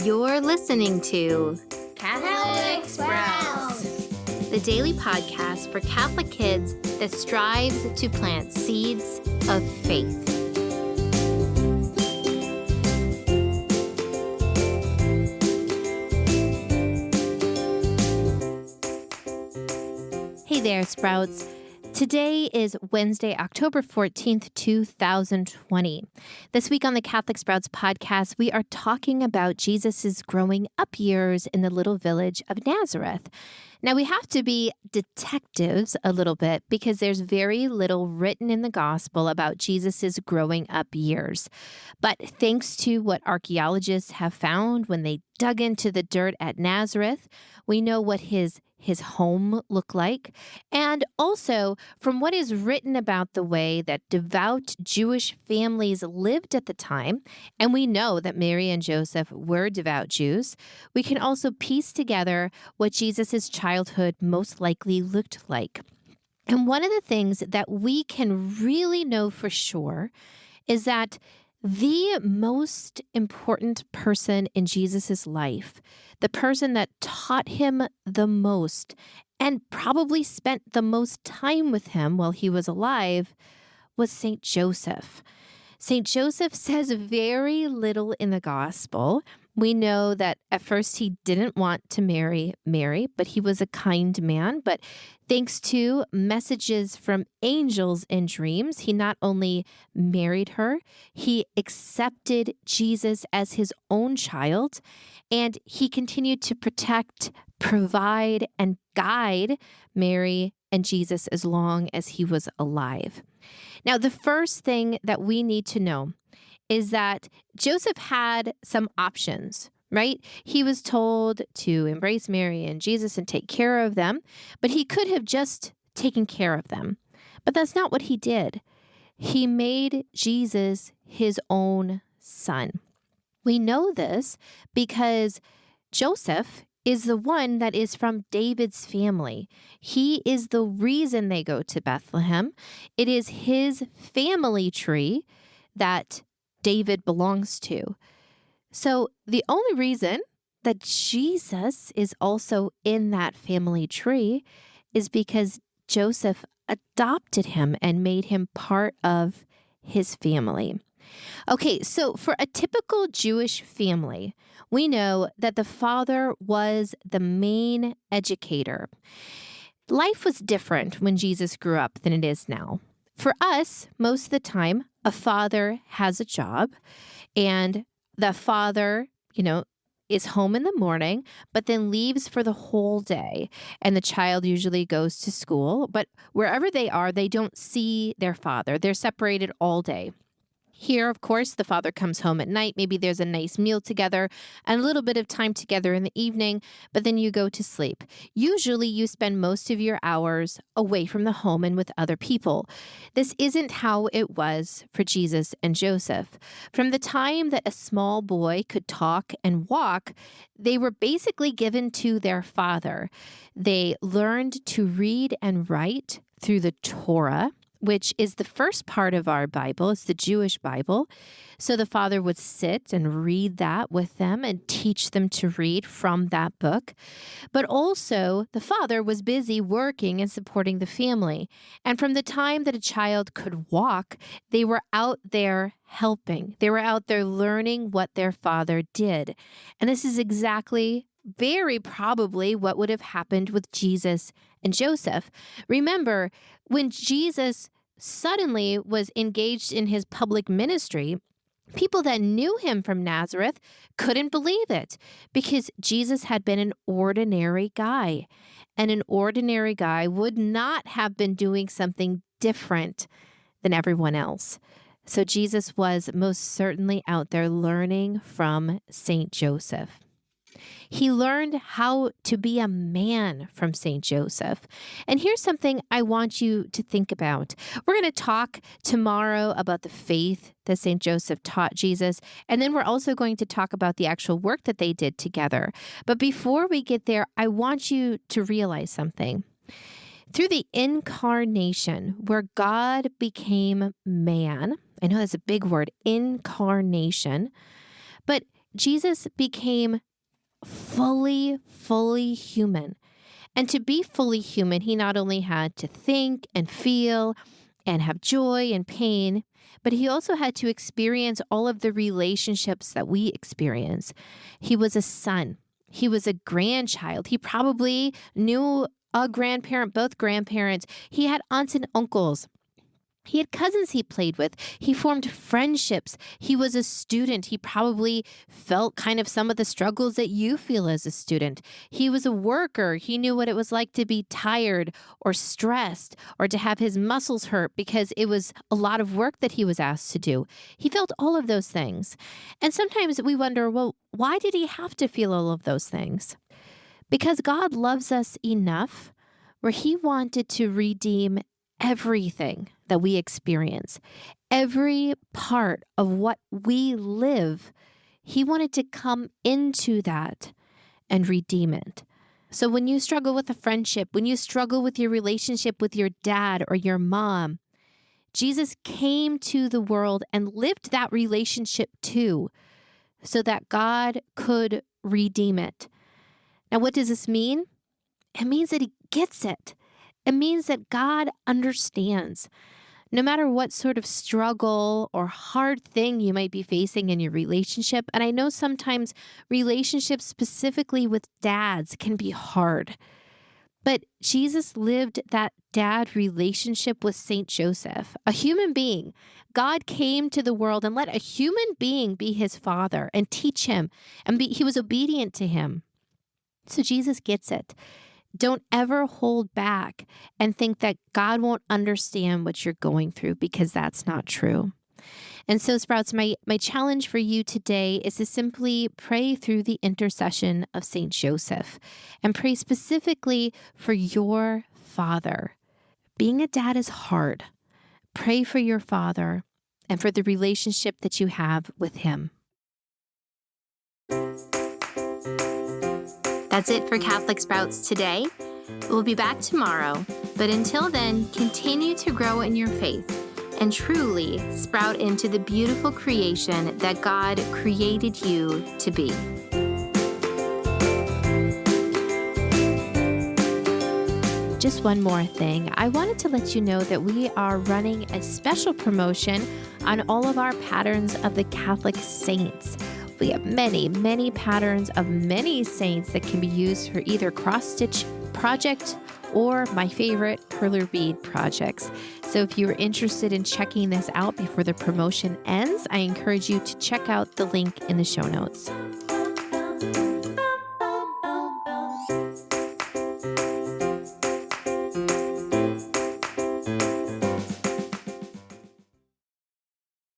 You're listening to Catholic Sprouts, the daily podcast for Catholic kids that strives to plant seeds of faith. Hey there, Sprouts. Today is Wednesday, October 14th, 2020. This week on the Catholic Sprouts podcast, we are talking about Jesus' growing up years in the little village of Nazareth. Now, we have to be detectives a little bit because there's very little written in the gospel about Jesus' growing up years. But thanks to what archaeologists have found when they dug into the dirt at Nazareth, we know what his home looked like. And also from what is written about the way that devout Jewish families lived at the time, and we know that Mary and Joseph were devout Jews, we can also piece together what Jesus' childhood most likely looked like. And one of the things that we can really know for sure is that the most important person in Jesus' life, the person that taught him the most and probably spent the most time with him while he was alive, was St. Joseph. St. Joseph says very little in the gospel. We know that at first he didn't want to marry Mary, but he was a kind man. But thanks to messages from angels in dreams, he not only married her, he accepted Jesus as his own child, and he continued to protect, provide, and guide Mary and Jesus as long as he was alive. Now, the first thing that we need to know is that Joseph had some options, right? He was told to embrace Mary and Jesus and take care of them, but he could have just taken care of them. But that's not what he did. He made Jesus his own son. We know this because Joseph is the one that is from David's family. He is the reason they go to Bethlehem. It is his family tree that David belongs to. So the only reason that Jesus is also in that family tree is because Joseph adopted him and made him part of his family. Okay, so for a typical Jewish family, we know that the father was the main educator. Life was different when Jesus grew up than it is now. For us, most of the time, a father has a job, and the father, is home in the morning, but then leaves for the whole day. And the child usually goes to school, but wherever they are, they don't see their father. They're separated all day. Here, of course, the father comes home at night. Maybe there's a nice meal together and a little bit of time together in the evening, but then you go to sleep. Usually you spend most of your hours away from the home and with other people. This isn't how it was for Jesus and Joseph. From the time that a small boy could talk and walk, they were basically given to their father. They learned to read and write through the Torah, which is the first part of our Bible. It's the Jewish Bible. So the father would sit and read that with them and teach them to read from that book. But also, the father was busy working and supporting the family. And from the time that a child could walk, they were out there helping. They were out there learning what their father did. And this is exactly, very probably, what would have happened with Jesus and Joseph. Remember, when Jesus suddenly was engaged in his public ministry, people that knew him from Nazareth couldn't believe it because Jesus had been an ordinary guy, and an ordinary guy would not have been doing something different than everyone else. So Jesus was most certainly out there learning from St. Joseph. He learned how to be a man from St. Joseph. And here's something I want you to think about. We're going to talk tomorrow about the faith that St. Joseph taught Jesus, and then we're also going to talk about the actual work that they did together. But before we get there, I want you to realize something. Through the incarnation, where God became man, I know that's a big word, incarnation, but Jesus became fully human. And to be fully human, he not only had to think and feel and have joy and pain, but he also had to experience all of the relationships that we experience. He was a son. He was a grandchild. He probably knew a grandparent, both grandparents. He had aunts and uncles. He had cousins he played with. He formed friendships. He was a student. He probably felt kind of some of the struggles that you feel as a student. He was a worker. He knew what it was like to be tired or stressed or to have his muscles hurt because it was a lot of work that he was asked to do. He felt all of those things. And sometimes we wonder, well, why did he have to feel all of those things? Because God loves us enough where he wanted to redeem everything that we experience, every part of what we live. He wanted to come into that and redeem it. So when you struggle with a friendship, when you struggle with your relationship with your dad or your mom, Jesus came to the world and lived that relationship too, so that God could redeem it. Now, what does this mean? It means that he gets it. It means that God understands. No matter what sort of struggle or hard thing you might be facing in your relationship, and I know sometimes relationships specifically with dads can be hard, but Jesus lived that dad relationship with Saint Joseph, a human being. God came to the world and let a human being be his father and teach him, and he was obedient to him. So Jesus gets it. Don't ever hold back and think that God won't understand what you're going through, because that's not true. And so, Sprouts, my challenge for you today is to simply pray through the intercession of Saint Joseph and pray specifically for your father. Being a dad is hard. Pray for your father and for the relationship that you have with him. That's it for Catholic Sprouts today. We'll be back tomorrow, but until then, continue to grow in your faith and truly sprout into the beautiful creation that God created you to be. Just one more thing. I wanted to let you know that we are running a special promotion on all of our patterns of the Catholic saints. We have many patterns of many saints that can be used for either cross-stitch project or my favorite, perler bead projects. So if you're interested in checking this out before the promotion ends, I encourage you to check out the link in the show notes.